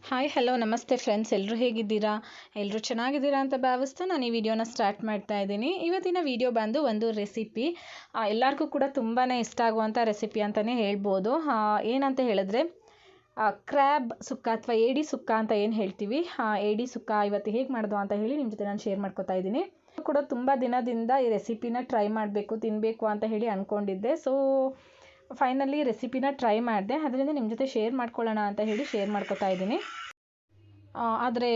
Hi hello ನಮಸ್ತೆ friends, ಎಲ್ಲರೂ ಹೇಗಿದ್ದೀರಾ? ಎಲ್ಲರೂ ಚೆನ್ನಾಗಿದ್ದೀರಾ ಅಂತ ಭಾವಿಸ್ತಾ ನಾನು ಈ ವಿಡಿಯೋನ ಸ್ಟಾರ್ಟ್ ಮಾಡ್ತಾ ಇದ್ದೀನಿ. ಇವತ್ತಿನ ವಿಡಿಯೋ ಬಂದು ಒಂದು ರೆಸಿಪಿ, ಎಲ್ಲರಿಗೂ ಕೂಡ ತುಂಬಾ ಇಷ್ಟ ಆಗುವಂಥ ರೆಸಿಪಿ ಅಂತಲೇ ಹೇಳ್ಬೋದು. ಏನಂತ ಹೇಳಿದ್ರೆ ಕ್ರ್ಯಾಬ್ ಸುಕ್ಕ ಅಥವಾ ಏಡಿ ಸುಕ್ಕ ಅಂತ ಏನು ಹೇಳ್ತೀವಿ, ಏಡಿ ಸುಕ್ಕ ಇವತ್ತು ಹೇಗೆ ಮಾಡೋದು ಅಂತ ಹೇಳಿ ನಿಮ್ಮ ಜೊತೆ ನಾನು ಶೇರ್ ಮಾಡ್ಕೊತಾ ಇದ್ದೀನಿ. ಕೂಡ ತುಂಬ ದಿನದಿಂದ ಈ ರೆಸಿಪಿನ ಟ್ರೈ ಮಾಡಬೇಕು, ತಿನ್ನಬೇಕು ಅಂತ ಹೇಳಿ ಅಂದ್ಕೊಂಡಿದ್ದೆ. ಸೊ ಫೈನಲಿ ರೆಸಿಪಿನ ಟ್ರೈ ಮಾಡಿದೆ, ಅದರಿಂದ ನಿಮ್ಮ ಜೊತೆ ಶೇರ್ ಮಾಡ್ಕೊಳ್ಳೋಣ ಅಂತ ಹೇಳಿ ಶೇರ್ ಮಾಡ್ಕೊತಾ ಇದ್ದೀನಿ. ಆದರೆ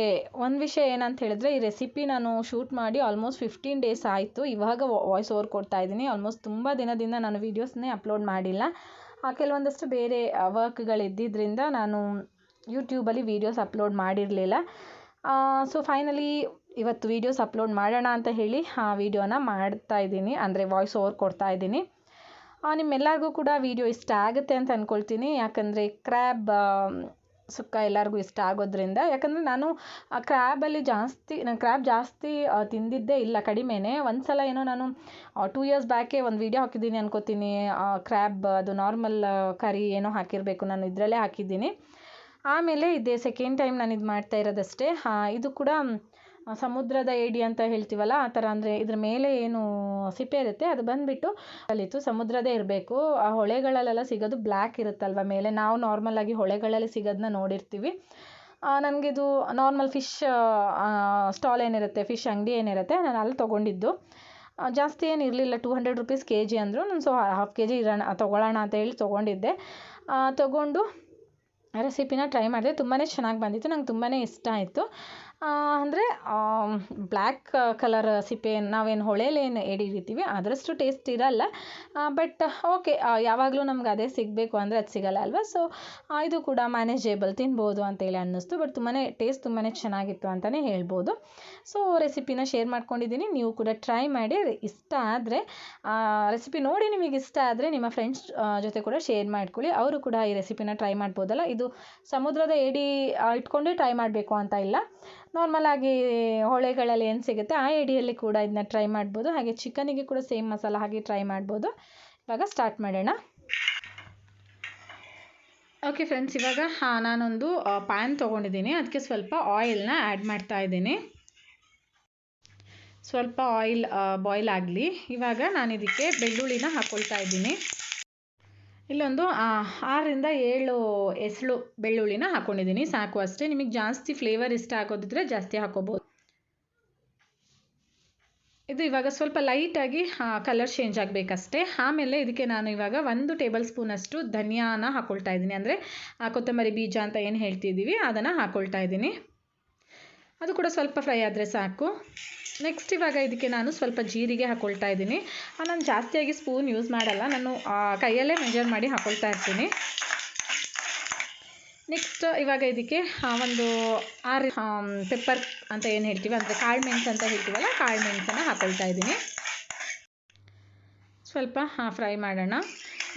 ಒಂದು ವಿಷಯ ಏನಂತ ಹೇಳಿದ್ರೆ, ಈ ರೆಸಿಪಿ ನಾನು ಶೂಟ್ ಮಾಡಿ ಆಲ್ಮೋಸ್ಟ್ 15 ಡೇಸ್ ಆಯಿತು. ಇವಾಗ ವಾಯ್ಸ್ ಓವರ್ ಕೊಡ್ತಾ ಇದ್ದೀನಿ. ಆಲ್ಮೋಸ್ಟ್ ತುಂಬ ದಿನದಿಂದ ನಾನು ವೀಡಿಯೋಸ್ನೇ ಅಪ್ಲೋಡ್ ಮಾಡಿಲ್ಲ. ಕೆಲವೊಂದಷ್ಟು ಬೇರೆ ವರ್ಕ್ಗಳಿದ್ದಿದ್ದರಿಂದ ನಾನು ಯೂಟ್ಯೂಬಲ್ಲಿ ವೀಡಿಯೋಸ್ ಅಪ್ಲೋಡ್ ಮಾಡಿರಲಿಲ್ಲ. ಸೊ ಫೈನಲಿ ಇವತ್ತು ವೀಡಿಯೋಸ್ ಅಪ್ಲೋಡ್ ಮಾಡೋಣ ಅಂತ ಹೇಳಿ ವೀಡಿಯೋನ ಮಾಡ್ತಾ ಇದ್ದೀನಿ, ಅಂದರೆ ವಾಯ್ಸ್ ಓವರ್ ಕೊಡ್ತಾ ಇದ್ದೀನಿ. ನಿಮ್ಮೆಲ್ಲರಿಗೂ ಕೂಡ ವೀಡಿಯೋ ಇಷ್ಟ ಆಗುತ್ತೆ ಅಂತ ಅಂದ್ಕೊಳ್ತೀನಿ, ಯಾಕಂದರೆ ಕ್ರ್ಯಾಬ್ ಸುಕ್ಕ ಎಲ್ಲರಿಗೂ ಇಷ್ಟ ಆಗೋದ್ರಿಂದ. ಯಾಕಂದರೆ ನಾನು ಕ್ರ್ಯಾಬ್ ಜಾಸ್ತಿ ತಿಂದಿದ್ದೇ ಇಲ್ಲ, ಕಡಿಮೆನೇ. ಒಂದು ಸಲ ಏನೋ ನಾನು 2 ಇಯರ್ಸ್ ಬ್ಯಾಕೆ ಒಂದು ವೀಡಿಯೋ ಹಾಕಿದ್ದೀನಿ ಅನ್ಕೋತೀನಿ. ಕ್ರ್ಯಾಬ್ ಅದು ನಾರ್ಮಲ್ ಕರಿ ಏನೋ ಹಾಕಿರಬೇಕು, ನಾನು ಇದರಲ್ಲೇ ಹಾಕಿದ್ದೀನಿ. ಆಮೇಲೆ ಇದೇ ಸೆಕೆಂಡ್ ಟೈಮ್ ನಾನು ಇದು ಮಾಡ್ತಾ ಇರೋದಷ್ಟೇ. ಇದು ಕೂಡ ಸಮುದ್ರದ ಏಡಿ ಅಂತ ಹೇಳ್ತೀವಲ್ಲ, ಆ ಥರ. ಅಂದರೆ ಇದ್ರ ಮೇಲೆ ಏನು ಸಿಪ್ಪೆ ಇರುತ್ತೆ ಅದು ಬಂದುಬಿಟ್ಟು ಅಲ್ಲಿತ್ತು ಸಮುದ್ರದೇ ಇರಬೇಕು. ಆ ಹೊಳೆಗಳಲ್ಲೆಲ್ಲ ಸಿಗೋದು ಬ್ಲ್ಯಾಕ್ ಇರುತ್ತಲ್ವ ಮೇಲೆ, ನಾವು ನಾರ್ಮಲಾಗಿ ಹೊಳೆಗಳಲ್ಲಿ ಸಿಗೋದನ್ನ ನೋಡಿರ್ತೀವಿ. ನನಗಿದು ನಾರ್ಮಲ್ ಫಿಶ್ ಸ್ಟಾಲ್ ಏನಿರುತ್ತೆ, ಫಿಶ್ ಅಂಗಡಿ ಏನಿರುತ್ತೆ, ನಾನು ಅಲ್ಲಿ ತೊಗೊಂಡಿದ್ದು. ಜಾಸ್ತಿ ಏನು ಇರಲಿಲ್ಲ, 200 ರುಪೀಸ್ kg ಅಂದರು. ನಾನು ಸೊ ½ kg ತೊಗೊಳ್ಳೋಣ ಅಂತ ಹೇಳಿ ತೊಗೊಂಡಿದ್ದೆ. ತೊಗೊಂಡು ರೆಸಿಪಿನ ಟ್ರೈ ಮಾಡಿದೆ. ತುಂಬಾ ಚೆನ್ನಾಗಿ ಬಂದಿತ್ತು, ನಂಗೆ ತುಂಬಾ ಇಷ್ಟ ಆಯಿತು. ಅಂದರೆ ಬ್ಲ್ಯಾಕ್ ಕಲರ್ ಸಿಪ್ಪೆ, ನಾವೇನು ಹೊಳೆಲೇನು ಏಡಿ ಹಿಡಿತೀವಿ ಅದರಷ್ಟು ಟೇಸ್ಟ್ ಇರಲ್ಲ. ಬಟ್ ಓಕೆ, ಯಾವಾಗಲೂ ನಮ್ಗೆ ಅದೇ ಸಿಗಬೇಕು ಅಂದರೆ ಅದು ಸಿಗಲ್ಲ ಅಲ್ವಾ. ಸೊ ಇದು ಕೂಡ ಮ್ಯಾನೇಜೇಬಲ್, ತಿನ್ಬೋದು ಅಂತೇಳಿ ಅನ್ನಿಸ್ತು. ಬಟ್ ಟೇಸ್ಟ್ ತುಂಬಾ ಚೆನ್ನಾಗಿತ್ತು ಅಂತಲೇ ಹೇಳ್ಬೋದು. ಸೊ ರೆಸಿಪಿನ ಶೇರ್ ಮಾಡ್ಕೊಂಡಿದ್ದೀನಿ, ನೀವು ಕೂಡ ಟ್ರೈ ಮಾಡಿ. ಇಷ್ಟ ಆದರೆ ರೆಸಿಪಿ ನೋಡಿ ನಿಮಗೆ ಇಷ್ಟ ಆದರೆ ನಿಮ್ಮ ಫ್ರೆಂಡ್ಸ್ ಜೊತೆ ಕೂಡ ಶೇರ್ ಮಾಡ್ಕೊಳ್ಳಿ, ಅವರು ಕೂಡ ಈ ರೆಸಿಪಿನ ಟ್ರೈ ಮಾಡ್ಬೋದಲ್ಲ. ಇದು ಸಮುದ್ರದ ಏಡಿ ಇಟ್ಕೊಂಡೇ ಟ್ರೈ ಮಾಡಬೇಕು ಅಂತ ಇಲ್ಲ, ನಾರ್ಮಲ್ ಆಗಿ ಹೊಳೆಗಳಲ್ಲಿ ಏನು ಸಿಗುತ್ತೆ ಆ ಏಡಿಯಲ್ಲಿ ಕೂಡ ಇದನ್ನ ಟ್ರೈ ಮಾಡ್ಬೋದು. ಹಾಗೆ ಚಿಕನಿಗೆ ಕೂಡ ಸೇಮ್ ಮಸಾಲ ಹಾಗೆ ಟ್ರೈ ಮಾಡ್ಬೋದು. ಇವಾಗ ಸ್ಟಾರ್ಟ್ ಮಾಡೋಣ. ಓಕೆ ಫ್ರೆಂಡ್ಸ್, ಇವಾಗ ನಾನೊಂದು ಪ್ಯಾನ್ ತೊಗೊಂಡಿದ್ದೀನಿ, ಅದಕ್ಕೆ ಸ್ವಲ್ಪ ಆಯಿಲ್ನ ಆ್ಯಡ್ ಮಾಡ್ತಾ ಇದ್ದೀನಿ. ಸ್ವಲ್ಪ ಆಯಿಲ್ ಬಾಯ್ಲ್ ಆಗಲಿ. ಇವಾಗ ನಾನು ಇದಕ್ಕೆ ಬೆಳ್ಳುಳ್ಳಿನ ಹಾಕ್ಕೊಳ್ತಾ ಇದ್ದೀನಿ. ಇಲ್ಲೊಂದು 6 ರಿಂದ 7 ಎಸಳು ಬೆಳ್ಳುಳ್ಳಿನ ಹಾಕ್ಕೊಂಡಿದ್ದೀನಿ, ಸಾಕು ಅಷ್ಟೇ. ನಿಮಗೆ ಜಾಸ್ತಿ ಫ್ಲೇವರ್ ಇಷ್ಟ ಆಗೋದಿದ್ರೆ ಜಾಸ್ತಿ ಹಾಕೋಬೋದು. ಇದು ಇವಾಗ ಸ್ವಲ್ಪ ಲೈಟಾಗಿ ಕಲರ್ ಚೇಂಜ್ ಆಗಬೇಕಷ್ಟೇ. ಆಮೇಲೆ ಇದಕ್ಕೆ ನಾನು ಇವಾಗ 1 ಟೇಬಲ್ ಸ್ಪೂನಷ್ಟು ಧನಿಯಾನ ಹಾಕ್ಕೊಳ್ತಾ ಇದ್ದೀನಿ, ಅಂದರೆ ಕೊತ್ತಂಬರಿ ಬೀಜ ಅಂತ ಏನು ಹೇಳ್ತಿದ್ದೀವಿ ಅದನ್ನು ಹಾಕ್ಕೊಳ್ತಾ ಇದ್ದೀನಿ. ಅದು ಕೂಡ ಸ್ವಲ್ಪ ಫ್ರೈ ಆದರೆ ಸಾಕು. ನೆಕ್ಸ್ಟ್ ಇವಾಗ ಇದಕ್ಕೆ ನಾನು ಸ್ವಲ್ಪ ಜೀರಿಗೆ ಹಾಕ್ಕೊಳ್ತಾ ಇದ್ದೀನಿ. ನಾನು ಜಾಸ್ತಿಯಾಗಿ ಸ್ಪೂನ್ ಯೂಸ್ ಮಾಡಲ್ಲ, ನಾನು ಕೈಯಲ್ಲೇ ಮೆಜರ್ ಮಾಡಿ ಹಾಕ್ಕೊಳ್ತಾ ಇರ್ತೀನಿ. ನೆಕ್ಸ್ಟ್ ಇವಾಗ ಇದಕ್ಕೆ ಒಂದು 6 ಪೆಪ್ಪರ್ ಅಂತ ಏನು ಹೇಳ್ತೀವಿ, ಅಂದರೆ ಕಾಳು ಮೆಣಸು ಅಂತ ಹೇಳ್ತೀವಲ್ಲ, ಕಾಳು ಮೆಣಸನ್ನು ಹಾಕ್ಕೊಳ್ತಾ ಇದ್ದೀನಿ. ಸ್ವಲ್ಪ ಫ್ರೈ ಮಾಡೋಣ.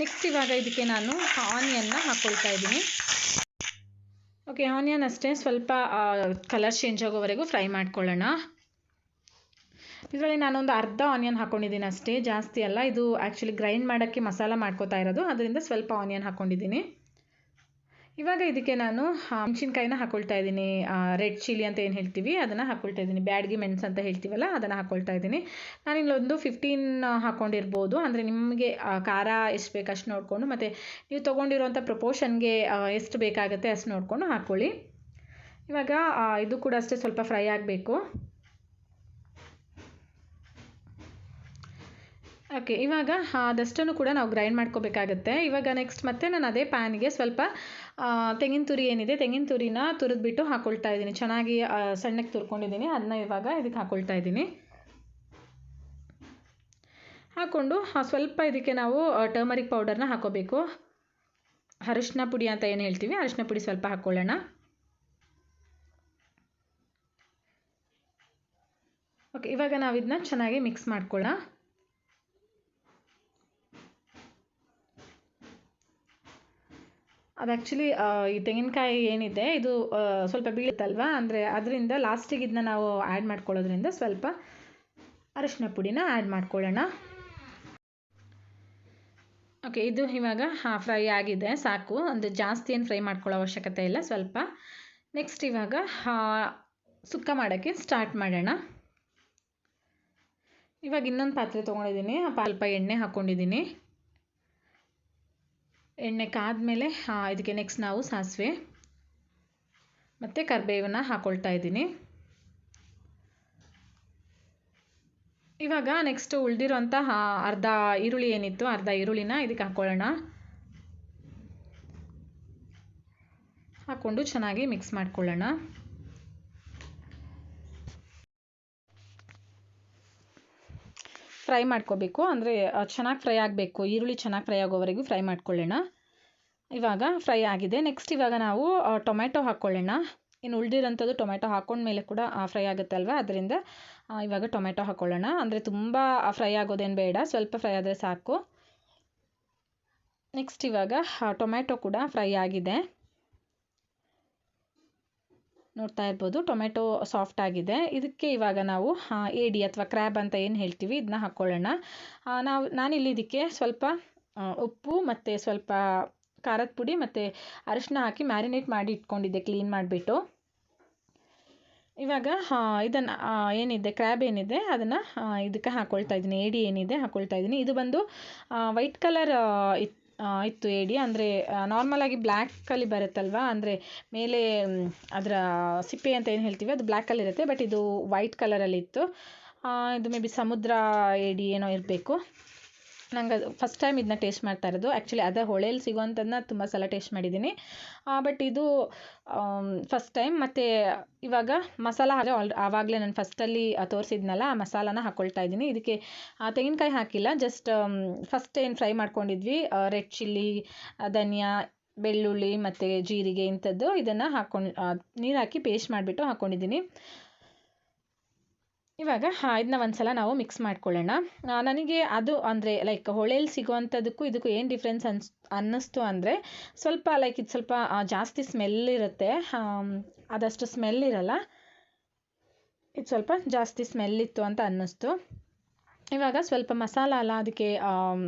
ನೆಕ್ಸ್ಟ್ ಇವಾಗ ಇದಕ್ಕೆ ನಾನು ಆನಿಯನ್ನ ಹಾಕ್ಕೊಳ್ತಾ ಇದ್ದೀನಿ. ಓಕೆ, ಆನಿಯನ್ ಅಷ್ಟೇ ಸ್ವಲ್ಪ ಕಲರ್ ಚೇಂಜ್ ಆಗೋವರೆಗೂ ಫ್ರೈ ಮಾಡ್ಕೊಳ್ಳೋಣ. ಇದರಲ್ಲಿ ನಾನೊಂದು ಅರ್ಧ ಆನಿಯನ್ ಹಾಕ್ಕೊಂಡಿದ್ದೀನಿ ಅಷ್ಟೇ, ಜಾಸ್ತಿ ಅಲ್ಲ. ಇದು ಆ್ಯಕ್ಚುಲಿ ಗ್ರೈಂಡ್ ಮಾಡೋಕ್ಕೆ ಮಸಾಲ ಮಾಡ್ಕೋತಾ ಇರೋದು, ಅದರಿಂದ ಸ್ವಲ್ಪ ಆನಿಯನ್ ಹಾಕ್ಕೊಂಡಿದ್ದೀನಿ. ಇವಾಗ ಇದಕ್ಕೆ ನಾನು ಮೆಣಸಿನ್ಕಾಯಿನ ಹಾಕ್ಕೊಳ್ತಾ ಇದ್ದೀನಿ. ರೆಡ್ ಚಿಲ್ಲಿ ಅಂತ ಏನು ಹೇಳ್ತೀವಿ ಅದನ್ನು ಹಾಕ್ಕೊಳ್ತಾ ಇದ್ದೀನಿ. ಬ್ಯಾಡಗಿ ಮೆಣಸು ಅಂತ ಹೇಳ್ತೀವಲ್ಲ ಅದನ್ನು ಹಾಕ್ಕೊಳ್ತಾ ಇದ್ದೀನಿ. ನಾನಿಲ್ಲೊಂದು 15 ಹಾಕ್ಕೊಂಡಿರ್ಬೋದು, ಅಂದರೆ ನಿಮಗೆ ಖಾರ ಎಷ್ಟು ಬೇಕು ಅಷ್ಟು ನೋಡಿಕೊಂಡು, ಮತ್ತು ನೀವು ತೊಗೊಂಡಿರೋಂಥ ಪ್ರಪೋರ್ಷನ್ಗೆ ಎಷ್ಟು ಬೇಕಾಗುತ್ತೆ ಅಷ್ಟು ನೋಡಿಕೊಂಡು ಹಾಕ್ಕೊಳ್ಳಿ. ಇವಾಗ ಇದು ಕೂಡ ಅಷ್ಟೇ ಸ್ವಲ್ಪ ಫ್ರೈ ಆಗಬೇಕು. ಓಕೆ, ಇವಾಗ ಅದಷ್ಟನ್ನು ಕೂಡ ನಾವು ಗ್ರೈಂಡ್ ಮಾಡ್ಕೋಬೇಕಾಗತ್ತೆ. ಇವಾಗ ನೆಕ್ಸ್ಟ್ ಮತ್ತೆ ನಾನು ಅದೇ ಪ್ಯಾನಿಗೆ ಸ್ವಲ್ಪ ತೆಂಗಿನ ತುರಿ ಏನಿದೆ, ತೆಂಗಿನ ತುರಿನ ತುರಿದ್ಬಿಟ್ಟು ಹಾಕ್ಕೊಳ್ತಾ ಇದ್ದೀನಿ. ಚೆನ್ನಾಗಿ ಸಣ್ಣಕ್ಕೆ ತುರ್ಕೊಂಡಿದ್ದೀನಿ, ಅದನ್ನ ಇವಾಗ ಇದಕ್ಕೆ ಹಾಕ್ಕೊಳ್ತಾ ಇದ್ದೀನಿ. ಹಾಕ್ಕೊಂಡು ಸ್ವಲ್ಪ ಇದಕ್ಕೆ ನಾವು ಟರ್ಮರಿಕ್ ಪೌಡರ್ನ ಹಾಕ್ಕೋಬೇಕು. ಅರಿಶಿನ ಪುಡಿ ಅಂತ ಏನು ಹೇಳ್ತೀವಿ, ಅರಿಶಿನ ಪುಡಿ ಸ್ವಲ್ಪ ಹಾಕ್ಕೊಳ್ಳೋಣ. ಓಕೆ, ಇವಾಗ ನಾವು ಇದನ್ನ ಚೆನ್ನಾಗಿ ಮಿಕ್ಸ್ ಮಾಡ್ಕೊಳ್ಳೋಣ. ಅದು ಆ್ಯಕ್ಚುಲಿ ಈ ತೆಂಗಿನಕಾಯಿ ಏನಿದೆ ಇದು ಸ್ವಲ್ಪ ಬೀಳುತ್ತಲ್ವ, ಅಂದರೆ ಅದರಿಂದ ಲಾಸ್ಟಿಗೆ ಇದನ್ನ ನಾವು ಆ್ಯಡ್ ಮಾಡ್ಕೊಳ್ಳೋದ್ರಿಂದ ಸ್ವಲ್ಪ ಅರಿಶಿನ ಪುಡಿನ ಆ್ಯಡ್ ಮಾಡ್ಕೊಳ್ಳೋಣ. ಓಕೆ, ಇದು ಇವಾಗ ಫ್ರೈ ಆಗಿದೆ, ಸಾಕು. ಅಂದರೆ ಜಾಸ್ತಿ ಏನು ಫ್ರೈ ಮಾಡ್ಕೊಳ್ಳೋ ಅವಶ್ಯಕತೆ ಇಲ್ಲ. ಸ್ವಲ್ಪ ನೆಕ್ಸ್ಟ್ ಇವಾಗ ಸುಕ್ಕ ಮಾಡೋಕ್ಕೆ ಸ್ಟಾರ್ಟ್ ಮಾಡೋಣ. ಇವಾಗ ಇನ್ನೊಂದು ಪಾತ್ರೆ ತೊಗೊಂಡಿದ್ದೀನಿ, ಸ್ವಲ್ಪ ಎಣ್ಣೆ ಹಾಕ್ಕೊಂಡಿದ್ದೀನಿ. ಎಣ್ಣೆ ಕಾದ್ಮೇಲೆ ಇದಕ್ಕೆ ನೆಕ್ಸ್ಟ್ ನಾವು ಸಾಸಿವೆ ಮತ್ತು ಕರಿಬೇವನ್ನ ಹಾಕ್ಕೊಳ್ತಾ ಇದ್ದೀನಿ. ಇವಾಗ ನೆಕ್ಸ್ಟ್ ಉಳಿದಿರೋಂಥ ಅರ್ಧ ಈರುಳ್ಳಿ ಏನಿತ್ತು, ಅರ್ಧ ಈರುಳ್ಳಿನ ಇದಕ್ಕೆ ಹಾಕ್ಕೊಳ್ಳೋಣ. ಹಾಕ್ಕೊಂಡು ಚೆನ್ನಾಗಿ ಮಿಕ್ಸ್ ಮಾಡ್ಕೊಳ್ಳೋಣ. ಫ್ರೈ ಮಾಡ್ಕೋಬೇಕು, ಅಂದರೆ ಚೆನ್ನಾಗಿ ಫ್ರೈ ಆಗಬೇಕು, ಈರುಳ್ಳಿ ಚೆನ್ನಾಗಿ ಫ್ರೈ ಆಗೋವರೆಗೂ ಫ್ರೈ ಮಾಡ್ಕೊಳ್ಳೋಣ. ಇವಾಗ ಫ್ರೈ ಆಗಿದೆ. ನೆಕ್ಸ್ಟ್ ಇವಾಗ ನಾವು ಟೊಮೆಟೊ ಹಾಕ್ಕೊಳ್ಳೋಣ. ಇನ್ನು ಉಳಿದಿರೋಂಥದ್ದು ಟೊಮೆಟೊ ಹಾಕ್ಕೊಂಡ್ಮೇಲೆ ಕೂಡ ಫ್ರೈ ಆಗುತ್ತಲ್ವ, ಅದರಿಂದ ಇವಾಗ ಟೊಮೆಟೊ ಹಾಕ್ಕೊಳ್ಳೋಣ. ಅಂದರೆ ತುಂಬ ಫ್ರೈ ಆಗೋದೇನು ಬೇಡ, ಸ್ವಲ್ಪ ಫ್ರೈ ಆದರೆ ಸಾಕು. ನೆಕ್ಸ್ಟ್ ಇವಾಗ ಟೊಮೆಟೊ ಕೂಡ ಫ್ರೈ ಆಗಿದೆ, ನೋಡ್ತಾ ಇರ್ಬೋದು. ಟೊಮೆಟೊ ಸಾಫ್ಟ್ ಆಗಿದೆ. ಇದಕ್ಕೆ ಇವಾಗ ನಾವು ಏಡಿ ಅಥವಾ ಕ್ರ್ಯಾಬ್ ಅಂತ ಏನು ಹೇಳ್ತೀವಿ ಇದನ್ನ ಹಾಕ್ಕೊಳ್ಳೋಣ. ನಾನಿಲ್ಲಿ ಇದಕ್ಕೆ ಸ್ವಲ್ಪ ಉಪ್ಪು ಮತ್ತು ಸ್ವಲ್ಪ ಖಾರದ ಪುಡಿ ಮತ್ತು ಅರಿಶಿನ ಹಾಕಿ ಮ್ಯಾರಿನೇಟ್ ಮಾಡಿ ಇಟ್ಕೊಂಡಿದ್ದೆ ಕ್ಲೀನ್ ಮಾಡಿಬಿಟ್ಟು. ಇವಾಗ ಇದನ್ನು ಏನಿದೆ ಕ್ರ್ಯಾಬ್ ಏನಿದೆ ಅದನ್ನು ಇದಕ್ಕೆ ಹಾಕ್ಕೊಳ್ತಾ ಇದ್ದೀನಿ, ಏಡಿ ಏನಿದೆ ಹಾಕ್ಕೊಳ್ತಾ ಇದ್ದೀನಿ. ಇದು ಬಂದು ವೈಟ್ ಕಲರ್ ಇತ್ತು ಏಡಿ, ಅಂದರೆ ನಾರ್ಮಲಾಗಿ ಬ್ಲ್ಯಾಕಲ್ಲಿ ಬರುತ್ತಲ್ವ, ಅಂದರೆ ಮೇಲೆ ಅದರ ಸಿಪ್ಪೆ ಅಂತ ಏನು ಹೇಳ್ತೀವಿ ಅದು ಬ್ಲ್ಯಾಕಲ್ಲಿ ಇರುತ್ತೆ, ಬಟ್ ಇದು ವೈಟ್ ಕಲರಲ್ಲಿ ಇತ್ತು. ಇದು ಮೇ ಬಿ ಸಮುದ್ರ ಏಡಿ ಏನೋ ಇರಬೇಕು. ನಂಗೆ ಅದು ಫಸ್ಟ್ ಟೈಮ್ ಇದನ್ನ ಟೇಸ್ಟ್ ಮಾಡ್ತಾ ಇರೋದು. ಆ್ಯಕ್ಚುಲಿ ಅದೇ ಹೊಳೆಯಲ್ಲಿ ಸಿಗೋವಂಥದ್ದನ್ನ ತುಂಬ ಸಲ ಟೇಸ್ಟ್ ಮಾಡಿದ್ದೀನಿ, ಬಟ್ ಇದು ಫಸ್ಟ್ ಟೈಮ್. ಮತ್ತು ಇವಾಗ ಮಸಾಲ ಆವಾಗಲೇ ನಾನು ಫಸ್ಟಲ್ಲಿ ತೋರಿಸಿದ್ನಲ್ಲ ಆ ಮಸಾಲಾನ ಹಾಕ್ಕೊಳ್ತಾ ಇದ್ದೀನಿ. ಇದಕ್ಕೆ ತೆಂಗಿನಕಾಯಿ ಹಾಕಿಲ್ಲ, ಜಸ್ಟ್ ಫಸ್ಟ್ ಏನು ಫ್ರೈ ಮಾಡ್ಕೊಂಡಿದ್ವಿ ರೆಡ್ ಚಿಲ್ಲಿ, ಧನಿಯಾ, ಬೆಳ್ಳುಳ್ಳಿ ಮತ್ತು ಜೀರಿಗೆ ಇಂಥದ್ದು ಇದನ್ನು ನೀರು ಹಾಕಿ ಪೇಸ್ಟ್ ಮಾಡಿಬಿಟ್ಟು ಹಾಕ್ಕೊಂಡಿದ್ದೀನಿ. ಇವಾಗ ಇದನ್ನ ಒಂದ್ಸಲ ನಾವು ಮಿಕ್ಸ್ ಮಾಡ್ಕೊಳ್ಳೋಣ. ನನಗೆ ಅದು ಅಂದರೆ ಲೈಕ್ ಹೊಳೆಯಲ್ಲಿ ಸಿಗೋವಂಥದ್ದಕ್ಕೂ ಇದಕ್ಕೂ ಏನು ಡಿಫ್ರೆನ್ಸ್ ಅನ್ನಿಸ್ತು ಅಂದರೆ ಸ್ವಲ್ಪ ಲೈಕ್ ಇದು ಸ್ವಲ್ಪ ಜಾಸ್ತಿ ಸ್ಮೆಲ್ ಇರುತ್ತೆ, ಅದಷ್ಟು ಸ್ಮೆಲ್ ಇರಲ್ಲ. ಇದು ಸ್ವಲ್ಪ ಜಾಸ್ತಿ ಸ್ಮೆಲ್ ಇತ್ತು ಅಂತ ಅನ್ನಿಸ್ತು. ಇವಾಗ ಸ್ವಲ್ಪ ಮಸಾಲ ಅಲ್ಲ ಅದಕ್ಕೆ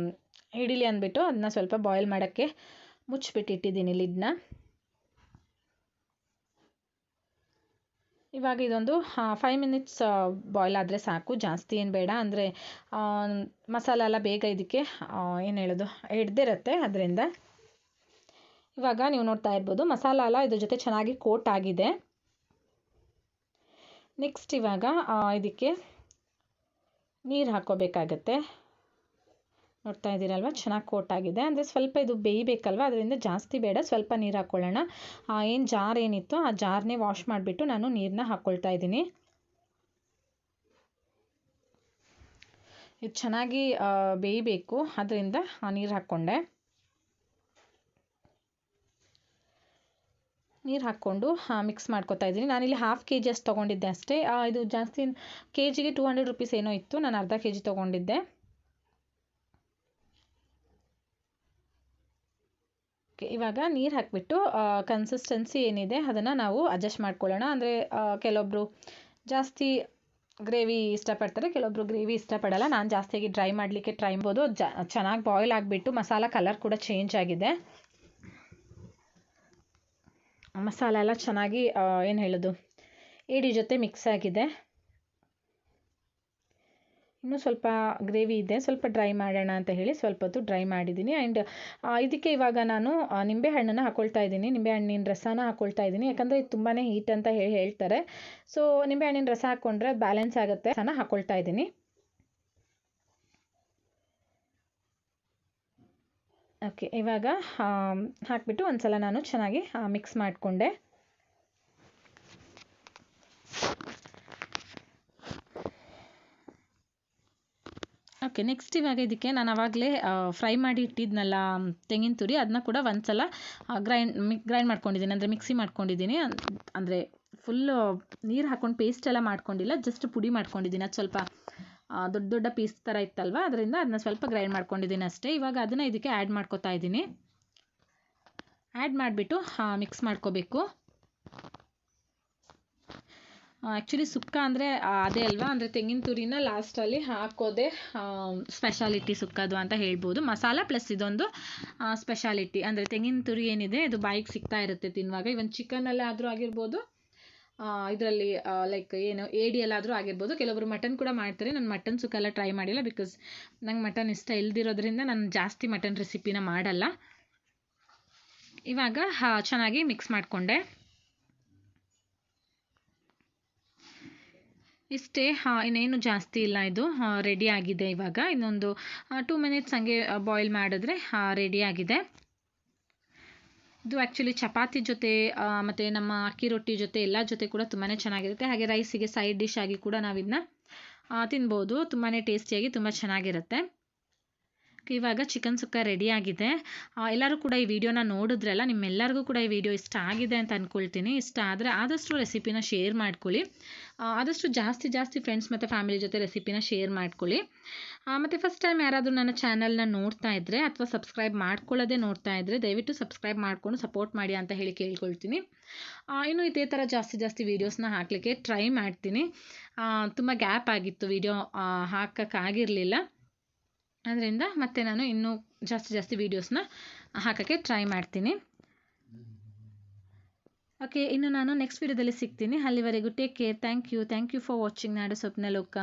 ಹಿಡಿಲಿ ಅಂದ್ಬಿಟ್ಟು ಅದನ್ನ ಸ್ವಲ್ಪ ಬಾಯ್ಲ್ ಮಾಡೋಕ್ಕೆ ಮುಚ್ಚಿಬಿಟ್ಟಿಟ್ಟಿದ್ದೀನಿ ಲಿಡ್ನ. ಇವಾಗ ಇದೊಂದು 5 ಮಿನಿಟ್ಸ್ ಬಾಯ್ಲ್ ಆದರೆ ಸಾಕು, ಜಾಸ್ತಿ ಏನು ಬೇಡ. ಅಂದರೆ ಮಸಾಲ ಎಲ್ಲ ಬೇಗ ಇದಕ್ಕೆ ಏನು ಹೇಳೋದು ಹಿಡ್ದಿರುತ್ತೆ, ಅದರಿಂದ. ಇವಾಗ ನೀವು ನೋಡ್ತಾ ಇರ್ಬೋದು ಮಸಾಲ ಎಲ್ಲ ಇದ್ರ ಜೊತೆ ಚೆನ್ನಾಗಿ ಕೋಟ್ ಆಗಿದೆ. ನೆಕ್ಸ್ಟ್ ಇವಾಗ ಇದಕ್ಕೆ ನೀರು ಹಾಕ್ಕೋಬೇಕಾಗತ್ತೆ. ನೋಡ್ತಾ ಇದ್ದೀರಲ್ವ, ಚೆನ್ನಾಗಿ ಕೋಟ್ ಆಗಿದೆ. ಅಂದರೆ ಸ್ವಲ್ಪ ಇದು ಬೇಯಬೇಕಲ್ವ, ಅದರಿಂದ ಜಾಸ್ತಿ ಬೇಡ, ಸ್ವಲ್ಪ ನೀರು ಹಾಕ್ಕೊಳ್ಳೋಣ. ಏನು ಜಾರ್ ಏನಿತ್ತು ಆ ಜಾರ್ನೇ ವಾಶ್ ಮಾಡಿಬಿಟ್ಟು ನಾನು ನೀರನ್ನ ಹಾಕ್ಕೊಳ್ತಾ ಇದ್ದೀನಿ. ಇದು ಚೆನ್ನಾಗಿ ಬೇಯಬೇಕು, ಅದರಿಂದ ನೀರು ಹಾಕ್ಕೊಂಡೆ. ನೀರು ಹಾಕ್ಕೊಂಡು ಮಿಕ್ಸ್ ಮಾಡ್ಕೊತಾ ಇದ್ದೀನಿ. ನಾನಿಲ್ಲಿ 1/2 kg ಅಷ್ಟು ತೊಗೊಂಡಿದ್ದೆ ಅಷ್ಟೇ. ಇದು ಜಾಸ್ತಿ ಕೆಜಿಗೆ 200 ರೂಪೀಸ್ ಏನೋ ಇತ್ತು, ನಾನು ಅರ್ಧ kg ತೊಗೊಂಡಿದ್ದೆ. ಇವಾಗ ನೀರು ಹಾಕಿಬಿಟ್ಟು ಕನ್ಸಿಸ್ಟೆನ್ಸಿ ಏನಿದೆ ಅದನ್ನು ನಾವು ಅಡ್ಜಸ್ಟ್ ಮಾಡ್ಕೊಳ್ಳೋಣ. ಅಂದರೆ ಕೆಲವೊಬ್ಬರು ಜಾಸ್ತಿ ಗ್ರೇವಿ ಇಷ್ಟಪಡ್ತಾರೆ, ಕೆಲವೊಬ್ಬರು ಗ್ರೇವಿ ಇಷ್ಟಪಡಲ್ಲ. ನಾನು ಜಾಸ್ತಿಯಾಗಿ ಡ್ರೈ ಮಾಡಲಿಕ್ಕೆ ಟ್ರೈ ಮಾಡ್ಬೋದು. ಚೆನ್ನಾಗಿ ಬಾಯ್ಲ್ ಆಗಿಬಿಟ್ಟು ಮಸಾಲ ಕಲರ್ ಕೂಡ ಚೇಂಜ್ ಆಗಿದೆ. ಮಸಾಲ ಎಲ್ಲ ಚೆನ್ನಾಗಿ ಏನು ಹೇಳೋದು ಏಡಿ ಜೊತೆ ಮಿಕ್ಸ್ ಆಗಿದೆ. ಇನ್ನೂ ಸ್ವಲ್ಪ ಗ್ರೇವಿ ಇದೆ, ಸ್ವಲ್ಪ ಡ್ರೈ ಮಾಡೋಣ ಅಂತ ಹೇಳಿ ಸ್ವಲ್ಪ ಹೊತ್ತು ಡ್ರೈ ಮಾಡಿದ್ದೀನಿ. ಆ್ಯಂಡ್ ಇದಕ್ಕೆ ಇವಾಗ ನಾನು ನಿಂಬೆಹಣ್ಣನ್ನು ಹಾಕ್ಕೊಳ್ತಾ ಇದ್ದೀನಿ, ನಿಂಬೆಹಣ್ಣಿನ ರಸನ ಹಾಕ್ಕೊಳ್ತಾ ಇದ್ದೀನಿ. ಯಾಕಂದರೆ ಇದು ತುಂಬಾ ಹೀಟ್ ಅಂತ ಹೇಳ್ತಾರೆ. ಸೊ ನಿಂಬೆಹಣ್ಣಿನ ರಸ ಹಾಕ್ಕೊಂಡ್ರೆ ಬ್ಯಾಲೆನ್ಸ್ ಆಗುತ್ತೆ. ರಸನ ಹಾಕ್ಕೊಳ್ತಾ ಇದ್ದೀನಿ. ಓಕೆ, ಇವಾಗ ಹಾಕಿಬಿಟ್ಟು ಒಂದ್ಸಲ ನಾನು ಚೆನ್ನಾಗಿ ಮಿಕ್ಸ್ ಮಾಡಿಕೊಂಡೆ. ಓಕೆ, ನೆಕ್ಸ್ಟ್ ಇವಾಗ ಇದಕ್ಕೆ ನಾನು ಆವಾಗಲೇ ಫ್ರೈ ಮಾಡಿ ಇಟ್ಟಿದ್ನಲ್ಲ ತೆಂಗಿನ ತುರಿ, ಅದನ್ನ ಕೂಡ ಒಂದ್ಸಲ ಗ್ರೈಂಡ್ ಮಾಡ್ಕೊಂಡಿದ್ದೀನಿ, ಅಂದರೆ ಮಿಕ್ಸಿ ಮಾಡ್ಕೊಂಡಿದ್ದೀನಿ. ಅಂದರೆ ಫುಲ್ಲು ನೀರು ಹಾಕ್ಕೊಂಡು ಪೇಸ್ಟ್ ಎಲ್ಲ ಮಾಡ್ಕೊಂಡಿಲ್ಲ, ಜಸ್ಟ್ ಪುಡಿ ಮಾಡ್ಕೊಂಡಿದ್ದೀನಿ. ಅದು ಸ್ವಲ್ಪ ದೊಡ್ಡ ದೊಡ್ಡ ಪೀಸ್ ಥರ ಇತ್ತಲ್ವ, ಅದರಿಂದ ಅದನ್ನ ಸ್ವಲ್ಪ ಗ್ರೈಂಡ್ ಮಾಡ್ಕೊಂಡಿದ್ದೀನಿ ಅಷ್ಟೇ. ಇವಾಗ ಅದನ್ನು ಇದಕ್ಕೆ ಆ್ಯಡ್ ಮಾಡ್ಕೊತಾ ಇದ್ದೀನಿ. ಆ್ಯಡ್ ಮಾಡಿಬಿಟ್ಟು ಮಿಕ್ಸ್ ಮಾಡ್ಕೋಬೇಕು. ಆ್ಯಕ್ಚುಲಿ ಸುಕ್ಕ ಅಂದರೆ ಅದೇ ಅಲ್ವಾ, ಅಂದರೆ ತೆಂಗಿನ ತುರಿನ ಲಾಸ್ಟಲ್ಲಿ ಹಾಕೋದೆ ಸ್ಪೆಷಾಲಿಟಿ ಸುಕ್ಕದು ಅಂತ ಹೇಳ್ಬೋದು. ಮಸಾಲ ಪ್ಲಸ್ ಇದೊಂದು ಸ್ಪೆಷಾಲಿಟಿ. ಅಂದರೆ ತೆಂಗಿನ ತುರಿ ಏನಿದೆ ಇದು ಬಾಯಿಗೆ ಸಿಗ್ತಾ ಇರುತ್ತೆ ತಿನ್ನುವಾಗ. ಇವನ್ ಚಿಕನಲ್ಲೇ ಆದರೂ ಆಗಿರ್ಬೋದು, ಇದರಲ್ಲಿ ಲೈಕ್ ಏನು ಏಡಿಯಲ್ಲಾದರೂ ಆಗಿರ್ಬೋದು. ಕೆಲವೊಬ್ಬರು ಮಟನ್ ಕೂಡ ಮಾಡ್ತಾರೆ. ನಾನು ಮಟನ್ ಸುಕ್ಕ ಎಲ್ಲ ಟ್ರೈ ಮಾಡಿಲ್ಲ, ಬಿಕಾಸ್ ನಂಗೆ ಮಟನ್ ಇಷ್ಟ ಇಲ್ದಿರೋದ್ರಿಂದ ನಾನು ಜಾಸ್ತಿ ಮಟನ್ ರೆಸಿಪಿನ ಮಾಡಲ್ಲ. ಇವಾಗ ಚೆನ್ನಾಗಿ ಮಿಕ್ಸ್ ಮಾಡಿಕೊಂಡೆ. ಇಷ್ಟೇ, ಇನ್ನೇನು ಜಾಸ್ತಿ ಇಲ್ಲ. ಇದು ರೆಡಿ ಆಗಿದೆ. ಇವಾಗ ಇನ್ನೊಂದು 2 ಮಿನಿಟ್ಸ್ ಹಂಗೆ ಬಾಯ್ಲ್ ಮಾಡಿದ್ರೆ ರೆಡಿ ಆಗಿದೆ. ಇದು ಆ್ಯಕ್ಚುಲಿ ಚಪಾತಿ ಜೊತೆ ಮತ್ತು ನಮ್ಮ ಅಕ್ಕಿ ರೊಟ್ಟಿ ಜೊತೆ ಎಲ್ಲ ಜೊತೆ ಕೂಡ ತುಂಬಾ ಚೆನ್ನಾಗಿರುತ್ತೆ. ಹಾಗೆ ರೈಸಿಗೆ ಸೈಡ್ ಡಿಶ್ ಆಗಿ ಕೂಡ ನಾವು ಇದನ್ನ ತಿನ್ಬೋದು. ತುಂಬಾ ಟೇಸ್ಟಿಯಾಗಿ ತುಂಬ ಚೆನ್ನಾಗಿರುತ್ತೆ. ಇವಾಗ ಚಿಕನ್ ಸುಕ್ಕ ರೆಡಿಯಾಗಿದೆ. ಎಲ್ಲರೂ ಕೂಡ ಈ ವಿಡಿಯೋನ ನೋಡಿದ್ರಲ್ಲ, ನಿಮ್ಮೆಲ್ಲರಿಗೂ ಕೂಡ ಈ ವಿಡಿಯೋ ಇಷ್ಟ ಆಗಿದೆ ಅಂತ ಅಂದ್ಕೊಳ್ತೀನಿ. ಇಷ್ಟ ಆದರೆ ಆದಷ್ಟು ರೆಸಿಪಿನ ಶೇರ್ ಮಾಡ್ಕೊಳ್ಳಿ. ಆದಷ್ಟು ಜಾಸ್ತಿ ಫ್ರೆಂಡ್ಸ್ ಮತ್ತು ಫ್ಯಾಮಿಲಿ ಜೊತೆ ರೆಸಿಪಿನ ಶೇರ್ ಮಾಡ್ಕೊಳ್ಳಿ. ಮತ್ತು ಫಸ್ಟ್ ಟೈಮ್ ಯಾರಾದರೂ ನನ್ನ ಚಾನಲ್ನ ನೋಡ್ತಾ ಇದ್ದರೆ ಅಥವಾ ಸಬ್ಸ್ಕ್ರೈಬ್ ಮಾಡ್ಕೊಳ್ಳೋದೇ ನೋಡ್ತಾ ಇದ್ದರೆ ದಯವಿಟ್ಟು ಸಬ್ಸ್ಕ್ರೈಬ್ ಮಾಡಿಕೊಂಡು ಸಪೋರ್ಟ್ ಮಾಡಿ ಅಂತ ಹೇಳಿ ಕೇಳ್ಕೊಳ್ತೀನಿ. ಇನ್ನು ಇದೇ ಥರ ಜಾಸ್ತಿ ವೀಡಿಯೋಸ್ನ ಹಾಕಲಿಕ್ಕೆ ಟ್ರೈ ಮಾಡ್ತೀನಿ. ತುಂಬ ಗ್ಯಾಪ್ ಆಗಿತ್ತು, ವಿಡಿಯೋ ಹಾಕೋಕ್ಕಾಗಿರಲಿಲ್ಲ. ಅದರಿಂದ ಮತ್ತೆ ನಾನು ಇನ್ನೂ ಜಾಸ್ತಿ ವೀಡಿಯೋಸ್ನ ಹಾಕೋಕ್ಕೆ ಟ್ರೈ ಮಾಡ್ತೀನಿ. ಓಕೆ, ಇನ್ನು ನಾನು ನೆಕ್ಸ್ಟ್ ವೀಡಿಯೋದಲ್ಲಿ ಸಿಗ್ತೀನಿ. ಅಲ್ಲಿವರೆಗೂ take care. Thank you for watching ನಾಡು ಸೊಪ್ಪಿನ ಲೋಕ.